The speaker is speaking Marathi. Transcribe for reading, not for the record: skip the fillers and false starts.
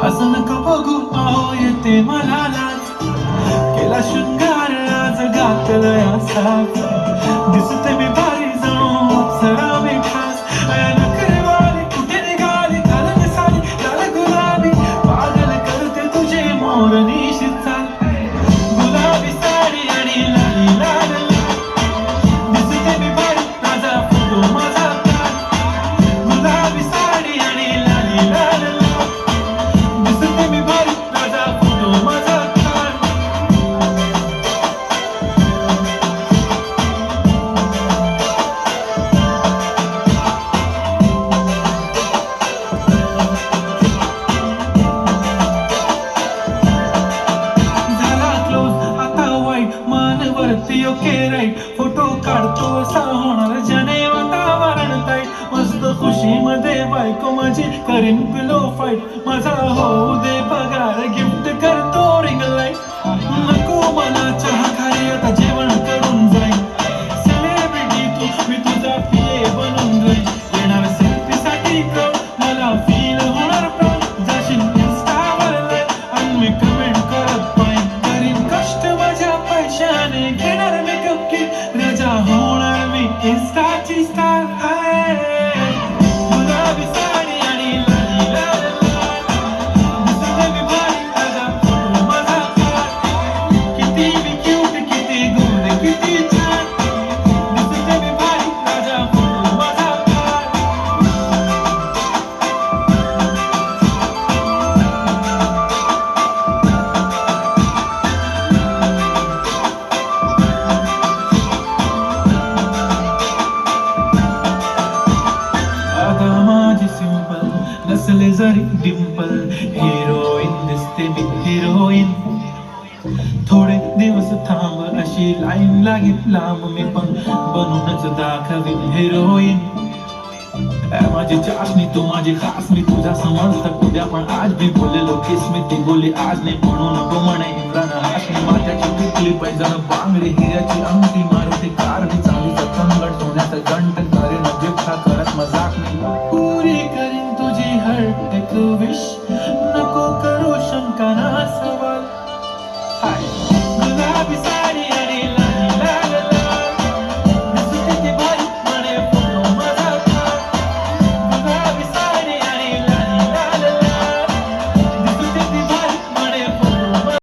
असं नको बघू आहो येते मला लाज. केला शृंगार आज घातलंय असाच. दिसते मी भारी जाऊन अप्सरा मी खास. नखरेवाली कुठे निघाली घालून साडी लाल गुलाबी. पागल करते तुझे मोरनीशी चाल. गुलाबी साडी आणि लाली लाल लाल. दिसते मी भारी ताजा फोटो माझा काढ. गुलाबी साडी आणि लाली लाल लाल. दिसते मी भारी ताजा फोटो माझा काढ. झाला क्लोज आता वाईट मान वरती ओके राईट. फोटो काढतो असा होणार जने वातावरण ताईट. मस्त खुशीमध्ये बायको माझी करीन पिलो फाईट. माझा होऊ दे पगार गिफ्ट करतो रिंग लाईट. नको मला चहा खाली आता जेवण करून जाईन. सेलिब्रिटी तू मी तुझा पिये बनून जाईन. येणार सेल्फी साठी क्रम मला फील होणार प्राऊड. जाशील इन्स्टावर आणि मी कमेंट करत पाहिन. करीन कष्ट माझ्या पैशाने घेणार मेकअप किट. राजा होणार मी इन्स्टाची स्टार. गुलाबी साडी आणि लाली लाल लाल. दिसते मी भारी ताजा फोटो माझा काढ. किती मी क्यूट किती गुड किती छान. दिसते मी भारी ताजा फोटो माझा काढ. अगं माझी सिंपल नसले जरी डिंपल. हिरोईन दिसते मी हिरोईन. थोडे दिवस थांब अशी लाईन लागेल लांब. मी पण बनूनच दाखवीन हिरोईन. माझी चाशनी तू माझी खास. मी तुझा समर्थक उद्या पण आज भी बोललेलो किस मी. ती बोली आज नाही म्हणून नको म्हणे इम्रान हाशमी. माझ्याची टिकली पैजान बांगडी हिऱ्याची अंगठी. मारुती कार मी चांदीचा कंगण. सोन्याचा गंट करेन गिफ्ट हा करत मजाक नाही. पुरी करीन तुझी हर एक विश.